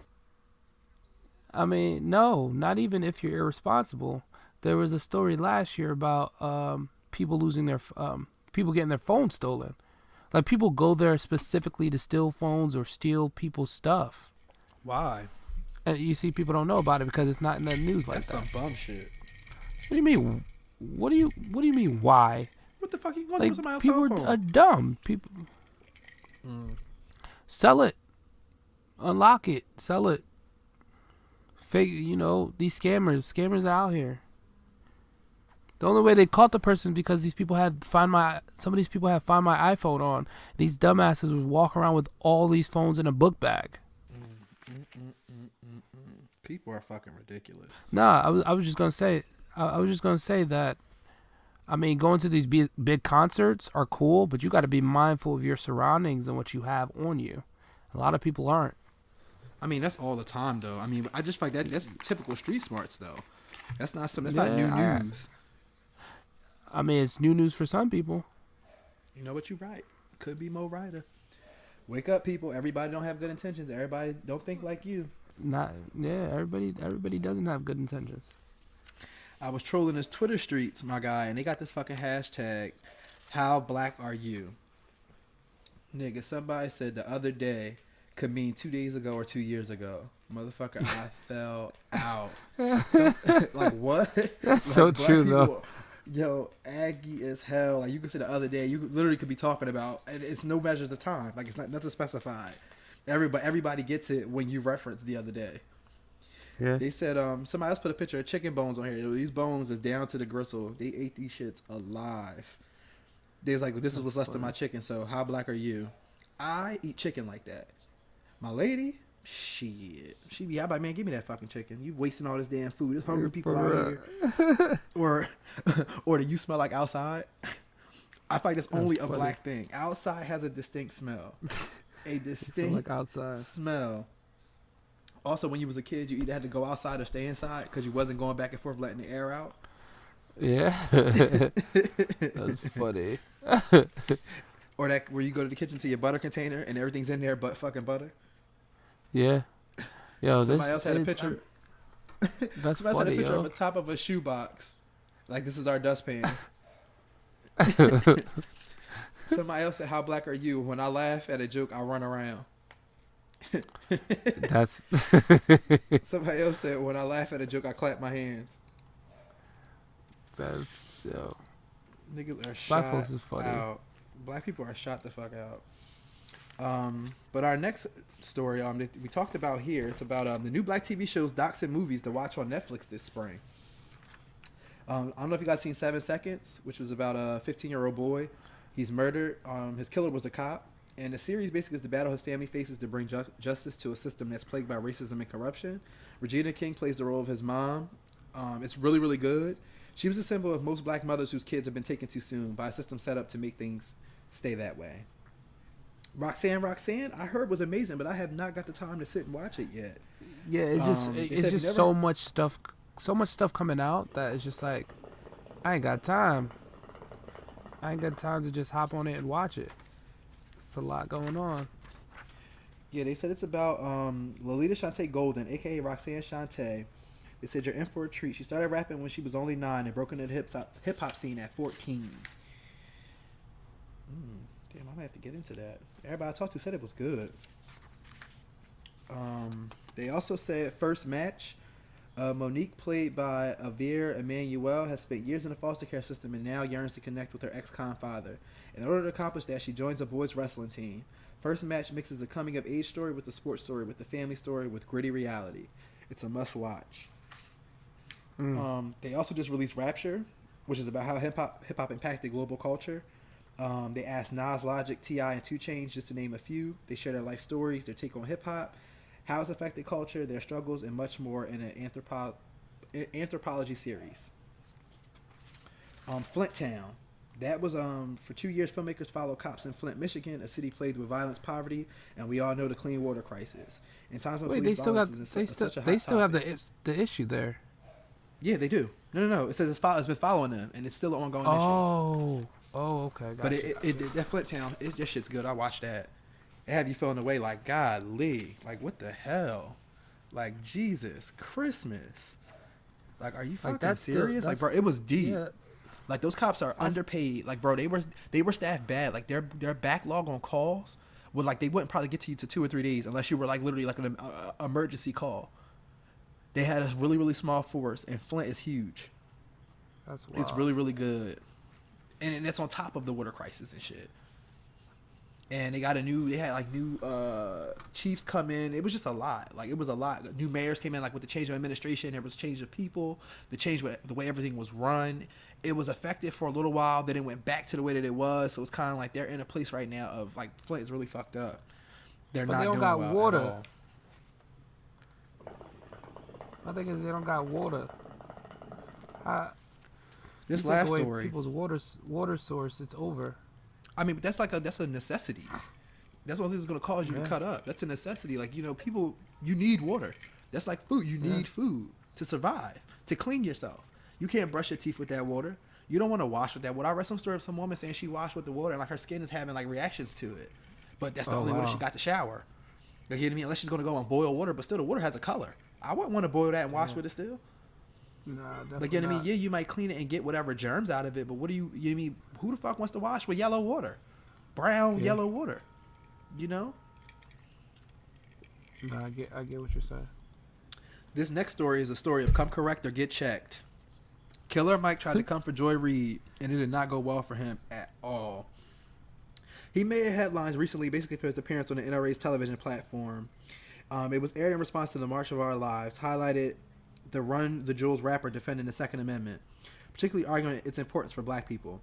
I mean, no, not even if you're irresponsible. There was a story last year about people losing their people getting their phones stolen. Like, people go there specifically to steal phones or steal people's stuff. Why? And you see, people don't know about it because it's not in the news like that. That's some bum shit. What do you mean? What do you mean? Why? What the fuck you want to do with somebody else's phone? People are dumb. People. Sell it. Unlock it. Sell it. Fake. These scammers are out here. The only way they caught the person is because these people had some of these people had Find My iPhone on. These dumbasses would walk around with all these phones in a book bag. People are fucking ridiculous. Nah, I was just gonna say, that. I mean, going to these big concerts are cool, but you got to be mindful of your surroundings and what you have on you. A lot of people aren't. I mean, that's all the time, though. I mean, I just feel like that's typical street smarts, though. That's not not new news. I mean, it's new news for some people. You know what? You're right. Could be Mo Rider. Wake up, people. Everybody don't have good intentions. Everybody don't think like you. Everybody doesn't have good intentions. I was trolling his Twitter streets, my guy, and they got this fucking hashtag, how black are you? Nigga, somebody said the other day could mean 2 days ago or 2 years ago. Motherfucker, I fell out. Like, what? That's like, so true, though. Yo, Aggie as hell. Like, you could say the other day, you literally could be talking about, and it's no measures of time. Like, it's nothing specified. Everybody gets it when you reference the other day. Yeah. They said somebody else put a picture of chicken bones on here. These bones is down to the gristle. They ate these shits alive. They was like, this is what's less than my chicken, so how black are you? I eat chicken like that. My lady, shit. She be, how about, man, give me that fucking chicken. You wasting all this damn food. There's hungry people out here. Or do you smell like outside? I feel like that's only a black thing. Outside has a distinct smell. A distinct like outside smell. Also, when you was a kid, you either had to go outside or stay inside because you wasn't going back and forth letting the air out. Yeah. That's funny. Or that where you go to the kitchen to your butter container and everything's in there but fucking butter. Yeah. Yo, somebody else had a picture. That's somebody funny, had a picture of the top of a shoebox. Like, this is our dustpan. Somebody else said, how black are you? When I laugh at a joke, I run around. That's Somebody else said, when I laugh at a joke, I clap my hands. That's, yo. Niggas are shot folks is funny. out. Black people are shot the fuck out. But our next story that we talked about here, it's about the new black TV shows, docs, and movies to watch on Netflix this spring. I don't know if you guys seen 7 Seconds, which was about a 15-year-old boy. He's murdered. His killer was a cop. And the series basically is the battle his family faces to bring justice to a system that's plagued by racism and corruption. Regina King plays the role of his mom. It's really, really good. She was a symbol of most black mothers whose kids have been taken too soon by a system set up to make things stay that way. Roxanne, I heard was amazing, but I have not got the time to sit and watch it yet. Yeah, it's just so much stuff coming out that it's just like, I ain't got time. I ain't got time to just hop on it and watch it. It's a lot going on. Yeah, they said it's about Lolita Shantae Golden, a.k.a. Roxanne Shantae. They said you're in for a treat. She started rapping when she was only 9 and broke into the hip-hop scene at 14. Damn, I might have to get into that. Everybody I talked to said it was good. They also said first match. Monique, played by Avir Emmanuel, has spent years in the foster care system and now yearns to connect with her ex-con father. In order to accomplish that, she joins a boys wrestling team. First match mixes a coming-of-age story with the sports story, with the family story, with gritty reality. It's a must-watch. They also just released Rapture, which is about how hip-hop impacted global culture. They asked Nas, Logic, T.I., and 2 Chainz, just to name a few. They share their life stories, their take on hip-hop, how it's affected culture, their struggles, and much more in an anthropology series. Flint Town. That was for 2 years. Filmmakers followed cops in Flint, Michigan, a city plagued with violence, poverty, and we all know the clean water crisis. In times when police violence is such a hot they still topic. have the issue there. Yeah, they do. No. It says it's been following them, and it's still an ongoing issue. Okay. Gotcha. But that Flint Town, that shit's good. I watched that. It have you feeling the way like, golly, like, what the hell? Like, Jesus, Christmas. Like, are you fucking serious? Like, bro, it was deep. Yeah. Like, those cops are underpaid. Like, bro, they were staffed bad. Like, their backlog on calls would, like, they wouldn't probably get to you to 2 or 3 days unless you were, like, literally, like, an emergency call. They had a really, really small force, and Flint is huge. That's wild. It's really, really good. And that's on top of the water crisis and shit. and they had new chiefs come in. It was just a lot. Like, it was a lot. New mayors came in, like, with the change of administration. There was change of people, the way everything was run. It was effective for a little while, then it went back to the way that it was. So it's kind of like they're in a place right now of, like, Flint is really fucked up. They're not doing well water. at all. My thing is they don't got water. This last story, people's water source, it's over. I mean, but that's a necessity. That's what it's going to cause you to cut up. That's a necessity. Like, you know, people, you need water. That's like food. You need food to survive, to clean yourself. You can't brush your teeth with that water. You don't want to wash with that water. I read some story of some woman saying she washed with the water and, like, her skin is having, like, reactions to it. But that's the only water she got to shower. You know what I mean? Unless she's going to go and boil water, but still the water has a color. I wouldn't want to boil that and wash with it still. Nah, definitely like, you know what I mean? not. Yeah, you might clean it and get whatever germs out of it, but what do you know what I mean? Who the fuck wants to wash with yellow water? Brown, yellow water. You know? Nah, I get what you're saying. This next story is a story of come correct or get checked. Killer Mike tried to come for Joy Reid, and it did not go well for him at all. He made headlines recently basically for his appearance on the NRA's television platform. It was aired in response to the March of Our Lives, highlighted the Run the Jewels rapper defending the Second Amendment, particularly arguing its importance for black people.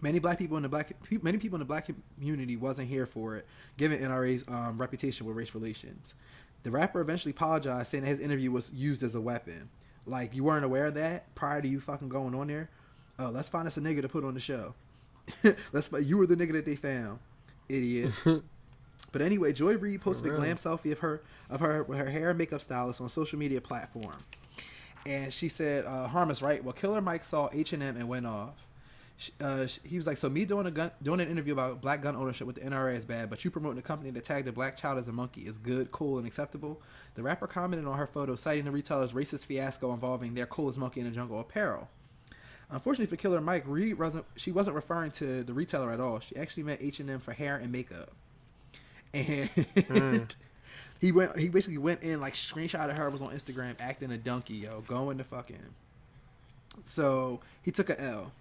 Many people in the black community wasn't here for it, given NRA's reputation with race relations. The rapper eventually apologized, saying that his interview was used as a weapon. Like, you weren't aware of that prior to you fucking going on there? Oh, let's find us a nigga to put on the show. You were the nigga that they found, idiot. But anyway, Joy Reid posted a glam selfie of her with her hair and makeup stylist on a social media platform, and she said, "Harmless, right? Well, Killer Mike saw H&M and went off." He was like, "So me doing an interview about black gun ownership with the NRA is bad, but you promoting a company that tagged a black child as a monkey is good, cool, and acceptable." The rapper commented on her photo, citing the retailer's racist fiasco involving their coolest monkey in the jungle apparel. Unfortunately for Killer Mike, she wasn't referring to the retailer at all. She actually meant H&M for hair and makeup. And he basically went in, like, screenshotted her, was on Instagram acting a donkey, yo, going to fucking. So he took a L.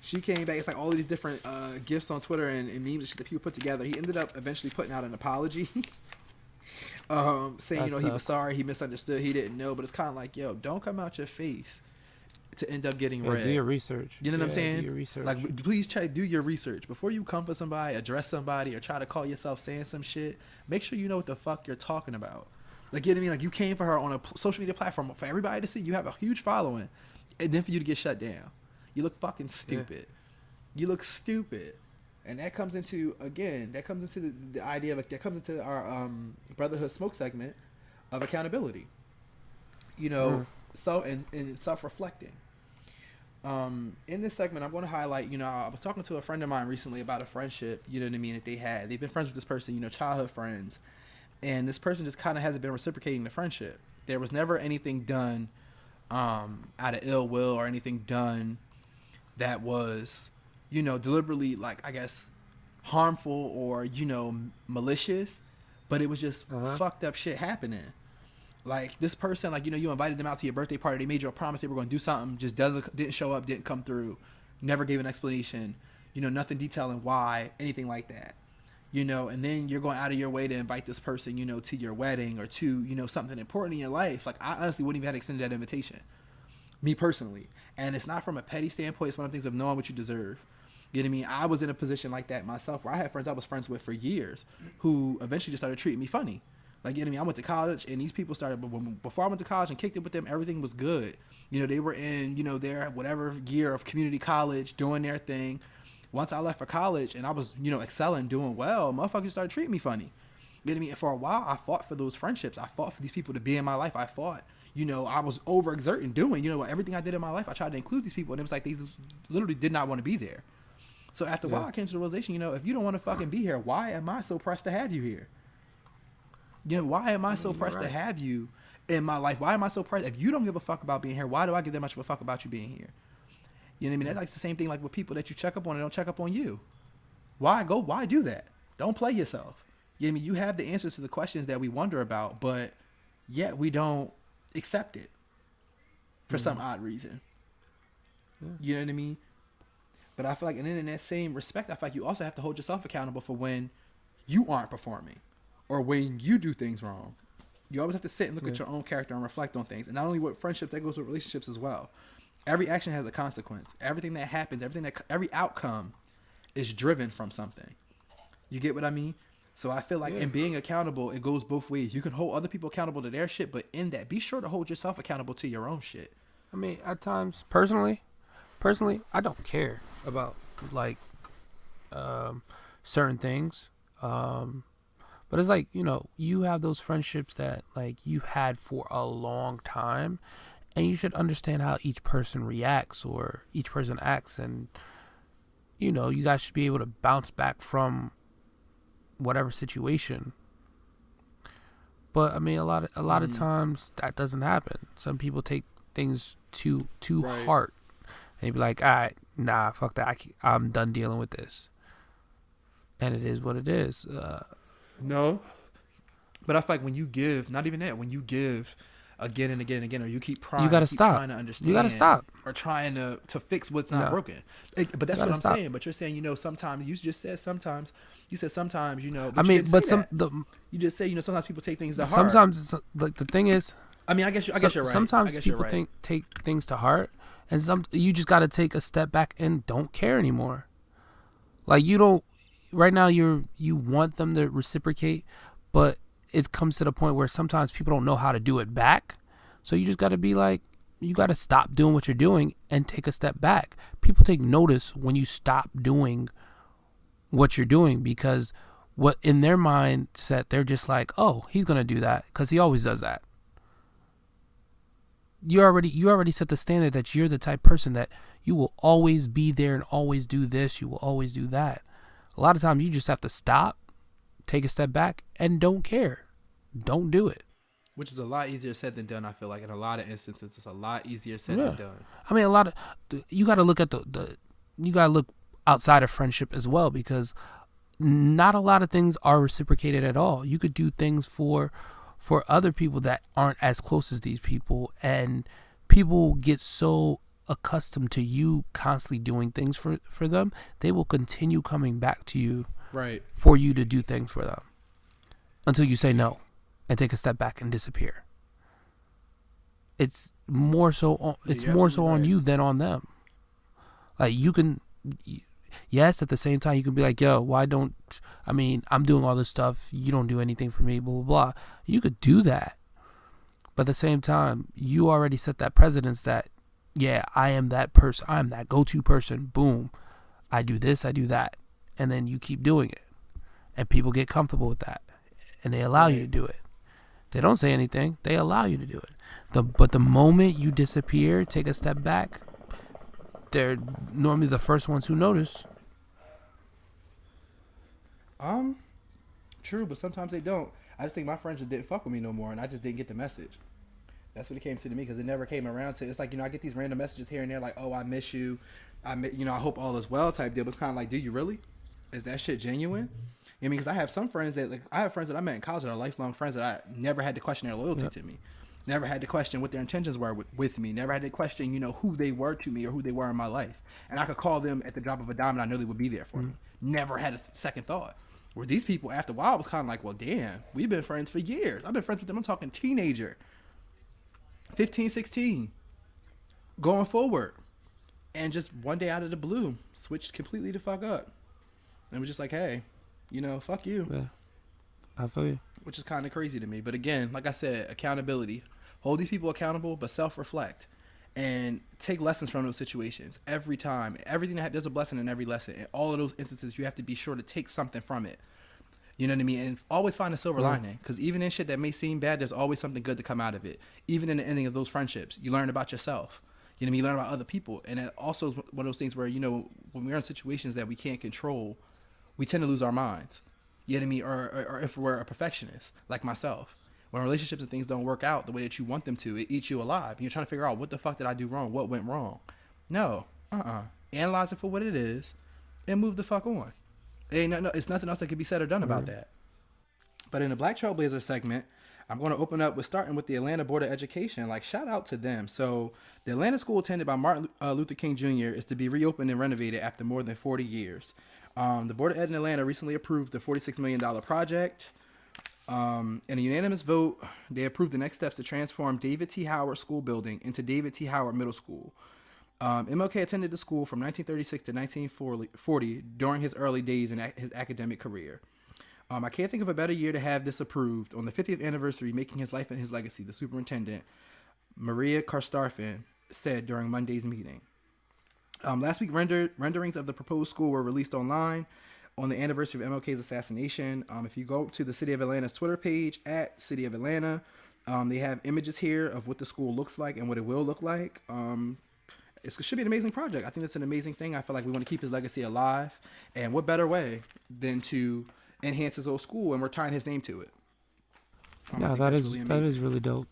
She came back. It's like all of these different gifs on Twitter and memes that people put together. He ended up eventually putting out an apology, saying, he was sorry, he misunderstood, he didn't know. But it's kind of like, yo, don't come out your face to end up getting read. Do your research. You know what I'm saying? Do your research. Like, please do your research before you come for somebody, address somebody, or try to call yourself saying some shit. Make sure you know what the fuck you're talking about. Like, you know what I mean? Like, you came for her on a social media platform for everybody to see. You have a huge following, and then for you to get shut down, you look fucking stupid. Yeah. You look stupid, and that comes into the idea of that comes into our Brotherhood Smoke segment of accountability. You know, and self-reflecting. In this segment, I'm going to highlight, I was talking to a friend of mine recently about a friendship, you know what I mean, that they had. They've been friends with this person, childhood friends. And this person just kind of hasn't been reciprocating the friendship. There was never anything done out of ill will or anything done that was, deliberately, like, I guess, harmful or, malicious. But it was just fucked up shit happening. Like, this person, like, you invited them out to your birthday party. They made you a promise they were going to do something. Just didn't show up, didn't come through. Never gave an explanation. Nothing detailing why, anything like that. And then you're going out of your way to invite this person, to your wedding or to, something important in your life. Like, I honestly wouldn't even have extended that invitation. Me personally. And it's not from a petty standpoint. It's one of the things of knowing what you deserve. You know what I mean? I was in a position like that myself where I had friends I was friends with for years who eventually just started treating me funny. Like, you know what I mean? I went to college, and these people started, before I went to college and kicked it with them, everything was good. They were in, their whatever year of community college, doing their thing. Once I left for college, and I was, excelling, doing well, motherfuckers started treating me funny. You know what I mean? And for a while, I fought for those friendships. I fought for these people to be in my life. I fought, I was overexerting, doing, everything I did in my life. I tried to include these people, and it was like they literally did not want to be there. So after a while, I came to the realization, if you don't want to fucking be here, why am I so pressed to have you here? Why am I so pressed to have you in my life? Why am I so pressed? If you don't give a fuck about being here, why do I give that much of a fuck about you being here? You know what I mean? That's like the same thing like with people that you check up on and don't check up on you. Why do that? Don't play yourself. You know what I mean? You have the answers to the questions that we wonder about, but yet we don't accept it for some odd reason. Yeah. You know what I mean? But I feel like, and then in that same respect, I feel like you also have to hold yourself accountable for when you aren't performing or when you do things wrong. You always have to sit and look at your own character and reflect on things. And not only with friendships, that goes with relationships as well. Every action has a consequence. Everything that happens, every outcome is driven from something. You get what I mean? So I feel like in being accountable, it goes both ways. You can hold other people accountable to their shit, but in that, be sure to hold yourself accountable to your own shit. I mean, at times, personally, I don't care about like certain things. But it's like, you know, you have those friendships that like you had for a long time, and you should understand how each person reacts or each person acts, and you know, you guys should be able to bounce back from whatever situation. But I mean, a lot of times that doesn't happen. Some people take things too hard, and you be like, all right, nah, fuck that. I'm done dealing with this, and it is what it is. No, but I feel like when you give, not even that, when you give again and again and again, or you keep trying, you gotta stop. Trying to understand, you gotta stop, or trying to fix what's not broken. But that's what I'm saying. But you're saying, you know, sometimes you just said sometimes. You said sometimes, you know. But I mean, but you just say, you know, sometimes people take things to heart. Sometimes, like the thing is, I mean, I guess you're right. Sometimes people take things to heart, and you just gotta take a step back and don't care anymore. Like you don't. Right now, you want them to reciprocate, but it comes to the point where sometimes people don't know how to do it back. So you just got to be like, you got to stop doing what you're doing and take a step back. People take notice when you stop doing what you're doing, because what in their mindset, they're just like, oh, he's going to do that because he always does that. You already set the standard that you're the type of person that you will always be there and always do this. You will always do that. A lot of times you just have to stop, take a step back, and don't care. Don't do it. Which is a lot easier said than done, I feel like. In a lot of instances, it's a lot easier said than done. I mean, you got to look at you got to look outside of friendship as well, because not a lot of things are reciprocated at all. You could do things for other people that aren't as close as these people, and people get so accustomed to you constantly doing things for them, they will continue coming back to you for you to do things for them until you say no and take a step back and disappear. It's more so on you than on them. Like you can, yes, at the same time you can be like, yo, I'm doing all this stuff, you don't do anything for me, blah blah blah. You could do that, but at the same time you already set that precedence that, yeah, I am that person. I'm that go-to person. Boom. I do this, I do that. And then you keep doing it. And people get comfortable with that. And they allow you to do it. They don't say anything. They allow you to do it. But the moment you disappear, take a step back, they're normally the first ones who notice. True, but sometimes they don't. I just think my friends just didn't fuck with me no more, and I just didn't get the message. That's what it came to me, because it never came around to. It's like, you know, I get these random messages here and there, like, oh, I miss you, I hope all is well type deal. But it's kind of like, do you really? Is that shit genuine? I mean, because I have some friends that, like, I have friends that I met in college that are lifelong friends that I never had to question their loyalty to me, never had to question what their intentions were with me, never had to question, you know, who they were to me or who they were in my life, and I could call them at the drop of a dime and I know they would be there for me. Never had a second thought. Where these people, after a while, was kind of like, well, damn, we've been friends for years. I've been friends with them. I'm talking teenager. 15, 16, going forward, and just one day out of the blue, switched completely the fuck up, and was just like, hey, you know, fuck you. Yeah, I feel you. Which is kind of crazy to me. But again, like I said, accountability. Hold these people accountable, but self-reflect and take lessons from those situations every time. Everything there's a blessing in every lesson. In all of those instances, you have to be sure to take something from it. You know what I mean? And always find a silver lining, because even in shit that may seem bad, there's always something good to come out of it. Even in the ending of those friendships, you learn about yourself. You know what I mean? You learn about other people. And it also is one of those things where, you know, when we're in situations that we can't control, we tend to lose our minds. You know what I mean? Or if we're a perfectionist, like myself. When relationships and things don't work out the way that you want them to, it eats you alive. And you're trying to figure out, what the fuck did I do wrong? What went wrong? No. Analyze it for what it is and move the fuck on. It's nothing else that can be said or done about that. But in the Black Trailblazer segment, I'm going to open up with starting with the Atlanta Board of Education. Like, shout out to them. So, the Atlanta school attended by Martin Luther King Jr. is to be reopened and renovated after more than 40 years. The Board of Ed in Atlanta recently approved the $46 million project. In a unanimous vote, they approved the next steps to transform David T. Howard School Building into David T. Howard Middle School. MLK attended the school from 1936 to 1940 during his early days in his academic career. I can't think of a better year to have this approved. On the 50th anniversary, making his life and his legacy, the superintendent, Maria Karstafen, said during Monday's meeting. Last week, renderings of the proposed school were released online on the anniversary of MLK's assassination. If you go to the City of Atlanta's Twitter page, at City of Atlanta, they have images here of what the school looks like and what it will look like. It should be an amazing project. I think it's an amazing thing. I feel like we want to keep his legacy alive. And what better way than to enhance his old school, and we're tying his name to it. Yeah, that is really dope.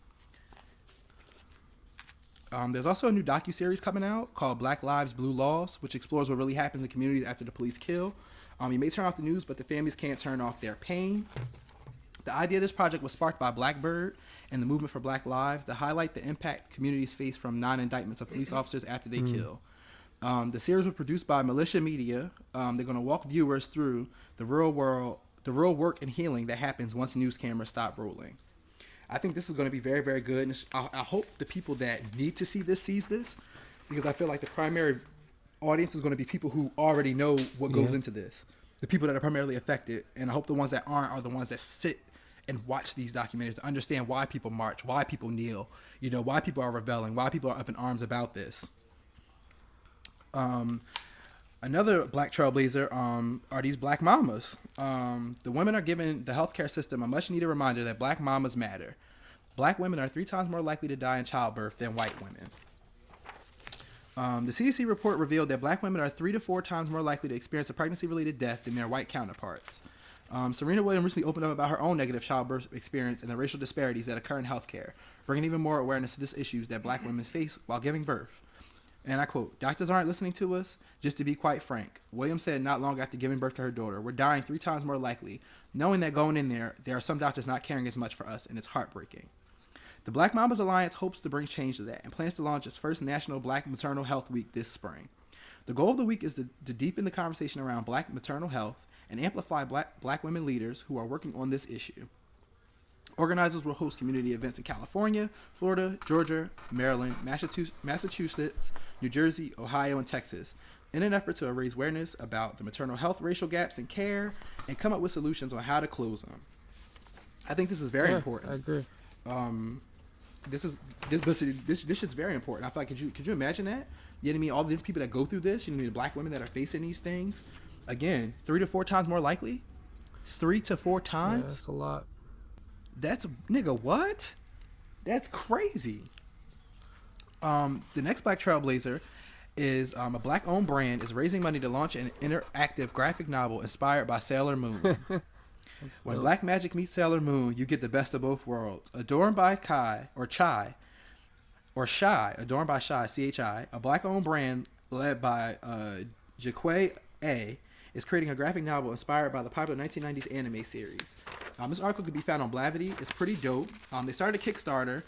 There's also a new docuseries coming out called Black Lives, Blue Laws, which explores what really happens in communities after the police kill. You may turn off the news, but the families can't turn off their pain. The idea of this project was sparked by Blackbird and the movement for Black Lives to highlight the impact communities face from non-indictments of police officers after they kill. The series was produced by Militia Media. They're going to walk viewers through the real work and healing that happens once news cameras stop rolling. I think this is going to be very, very good. And I hope the people that need to see this sees this, because I feel like the primary audience is going to be people who already know what goes into this. The people that are primarily affected. And I hope the ones that aren't are the ones that sit and watch these documentaries to understand why people march, why people kneel, why people are rebelling, why people are up in arms about this. Another black trailblazer are these black mamas. The women are giving the healthcare system a much needed reminder that black mamas matter. Black women are 3 times more likely to die in childbirth than white women. The CDC report revealed that black women are 3 to 4 times more likely to experience a pregnancy-related death than their white counterparts. Serena Williams recently opened up about her own negative childbirth experience and the racial disparities that occur in healthcare, bringing even more awareness to this issues that black women face while giving birth. And I quote, "Doctors aren't listening to us. Just to be quite frank," Williams said not long after giving birth to her daughter, "We're dying 3 times more likely, knowing that going in there are some doctors not caring as much for us, and it's heartbreaking." The Black Mamas Alliance hopes to bring change to that and plans to launch its first National Black Maternal Health Week this spring. The goal of the week is to deepen the conversation around black maternal health and amplify black women leaders who are working on this issue. Organizers will host community events in California, Florida, Georgia, Maryland, Massachusetts, New Jersey, Ohio, and Texas in an effort to raise awareness about the maternal health racial gaps in care and come up with solutions on how to close them. I think this is very important. I agree. This shit's very important. I feel like could you imagine that? You know what I mean? All the different people that go through this, the black women that are facing these things, again, 3 to 4 times more likely. 3 to 4 times. Yeah, that's a lot. That's nigga, what? That's crazy. The next black trailblazer is a black-owned brand is raising money to launch an interactive graphic novel inspired by Sailor Moon. When black magic meets Sailor Moon, you get the best of both worlds. Adorned by Shy, CHI, a black-owned brand led by Jaquay A, is creating a graphic novel inspired by the popular 1990s anime series. This article can be found on Blavity. It's pretty dope. They started a Kickstarter,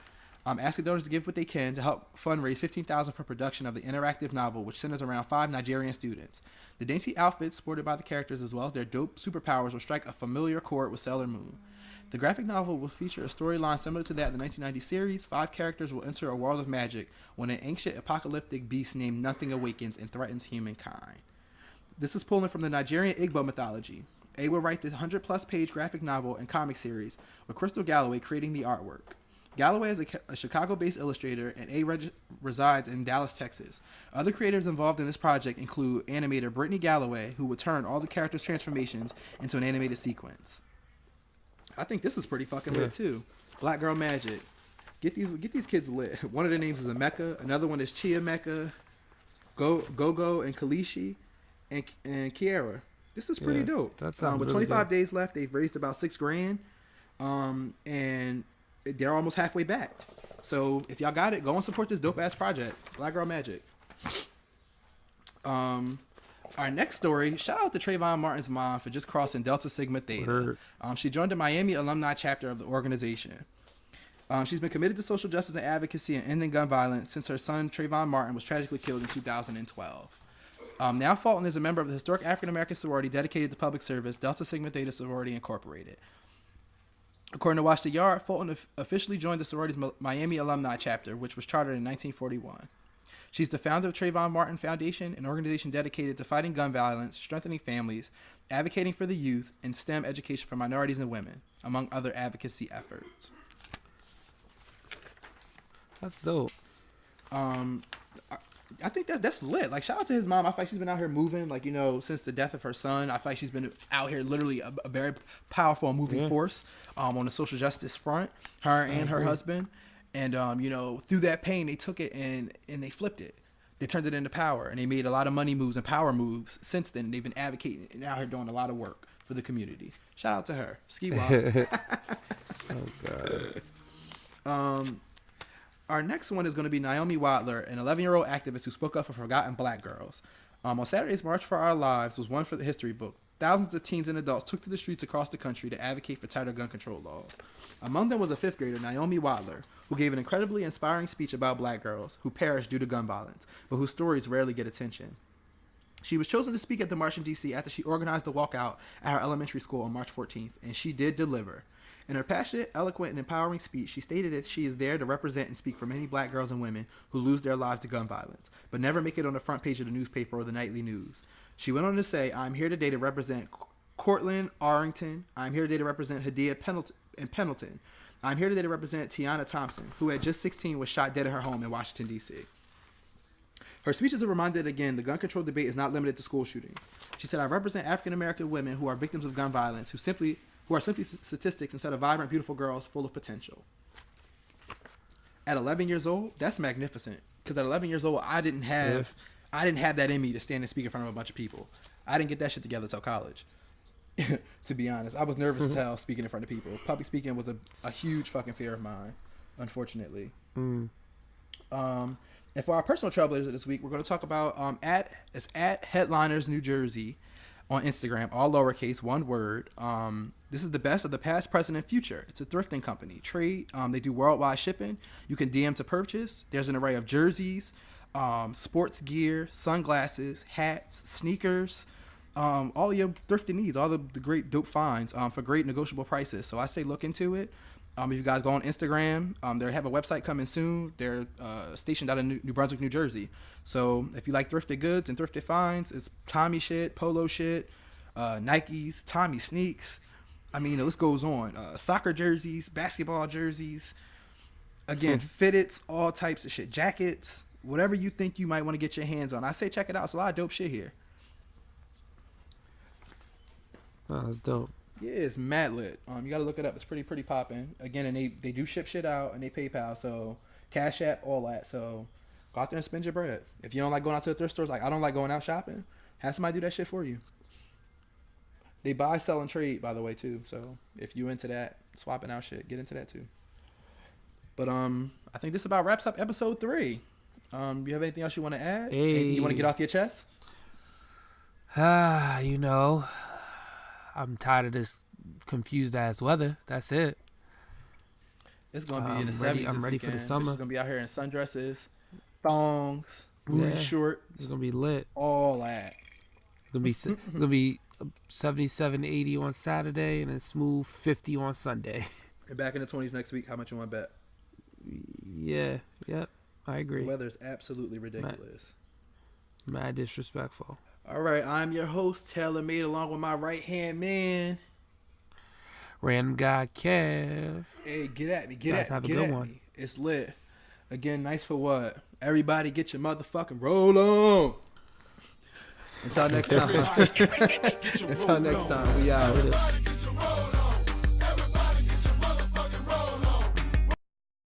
asking donors to give what they can to help fundraise $15,000 for production of the interactive novel, which centers around 5 Nigerian students. The dainty outfits sported by the characters, as well as their dope superpowers, will strike a familiar chord with Sailor Moon. The graphic novel will feature a storyline similar to that of the 1990 series. 5 characters will enter a world of magic when an ancient apocalyptic beast named Nothing awakens and threatens humankind. This is pulling from the Nigerian Igbo mythology. A will write the 100-plus page graphic novel and comic series, with Crystal Galloway creating the artwork. Galloway is a Chicago-based illustrator, and A resides in Dallas, Texas. Other creators involved in this project include animator Brittany Galloway, who would turn all the characters' transformations into an animated sequence. I think this is pretty fucking lit too. Black Girl Magic. Get these kids lit. One of their names is Emeka. Another one is Chia Mecca, Go and Kalishi, and Kiara. This is pretty dope. That sounds with really 25 days left, they've raised about $6,000, and they're almost halfway backed. So if y'all got it, go and support this dope ass project, Black Girl Magic. Our next story, shout out to Trayvon Martin's mom for just crossing Delta Sigma Theta. She joined the Miami alumni chapter of the organization. She's been committed to social justice and advocacy and ending gun violence since her son Trayvon Martin was tragically killed in 2012. Now Fulton is a member of the historic African-American sorority dedicated to public service, Delta Sigma Theta Sorority Incorporated. According to Watch the Yard, Fulton officially joined the sorority's Miami alumni chapter, which was chartered in 1941. She's the founder of Trayvon Martin Foundation, an organization dedicated to fighting gun violence, strengthening families, advocating for the youth, and STEM education for minorities and women, among other advocacy efforts. That's dope. I think that's lit. Like, shout out to his mom. I feel like she's been out here moving, like, you know, since the death of her son. I feel like she's been out here literally a very powerful moving force on the social justice front, her and her husband. And, you know, through that pain, they took it and they flipped it. They turned it into power, and they made a lot of money moves and power moves since then. They've been advocating and out here doing a lot of work for the community. Shout out to her. Ski Wop. Oh, God. Our next one is going to be Naomi Wadler, an 11-year-old activist who spoke up for forgotten black girls. On Saturday's March for Our Lives was one for the history book. Thousands of teens and adults took to the streets across the country to advocate for tighter gun control laws. Among them was a fifth grader, Naomi Wadler, who gave an incredibly inspiring speech about black girls who perished due to gun violence, but whose stories rarely get attention. She was chosen to speak at the march in D.C. after she organized the walkout at her elementary school on March 14th, and she did deliver. In her passionate, eloquent, and empowering speech, she stated that she is there to represent and speak for many black girls and women who lose their lives to gun violence, but never make it on the front page of the newspaper or the nightly news. She went on to say, "I'm here today to represent Cortland Arrington. I'm here today to represent Hadia Pendleton. I'm here today to represent Tiana Thompson, who at just 16 was shot dead in her home in Washington, D.C." Her speech is a reminder that, again, the gun control debate is not limited to school shootings. She said, "I represent African-American women who are victims of gun violence, who are simply statistics instead of vibrant, beautiful girls full of potential." At 11 years old, that's magnificent. Because at 11 years old, I didn't have that in me to stand and speak in front of a bunch of people. I didn't get that shit together till college. To be honest, I was nervous as hell speaking in front of people. Public speaking was a huge fucking fear of mine, unfortunately. And for our personal trailblazers this week, we're going to talk about at Headliners New Jersey on Instagram, all lowercase, one word. This is the best of the past, present, and future. It's a thrifting company. They do worldwide shipping. You can DM to purchase. There's an array of jerseys, sports gear, sunglasses, hats, sneakers, all your thrifting needs, all the great dope finds for great negotiable prices. So I say look into it. If you guys go on Instagram, they have a website coming soon. They're stationed out in New Brunswick, New Jersey. So if you like thrifted goods and thrifted finds, it's Tommy shit, Polo shit, Nikes, Tommy sneaks. I mean, the list goes on. Soccer jerseys, basketball jerseys. Again, fitteds, all types of shit. Jackets, whatever you think you might want to get your hands on. I say check it out. It's a lot of dope shit here. Oh, that's dope. Yeah, it's mad lit. You gotta look it up. It's pretty popping. Again, and they do ship shit out and they PayPal, so Cash App, all that. So go out there and spend your bread. If you don't like going out to the thrift stores, like I don't like going out shopping, have somebody do that shit for you. They buy, sell, and trade, by the way, too. So if you into that, swapping out shit, get into that too. But I think this about wraps up episode 3. You have anything else you want to add? Hey. Anything you want to get off your chest? You know, I'm tired of this confused ass weather. That's it. It's gonna be in the 70s. I'm ready for the summer. It's gonna be out here in sundresses, thongs, booty shorts. It's gonna be lit. All that. It's gonna be 77, 80 on Saturday, and then smooth 50 on Sunday. And back in the 20s next week. How much you want to bet? Yeah. Yep. I agree. The weather is absolutely ridiculous. Mad disrespectful. All right, I'm your host, Taylor Made, along with my right-hand man, Random Guy Kev. Hey, get at me. Get Guys, at have me. a Get good at one. me. It's lit. Again, nice for what? Everybody get your motherfucking roll on. Until next time. Until next time, we out.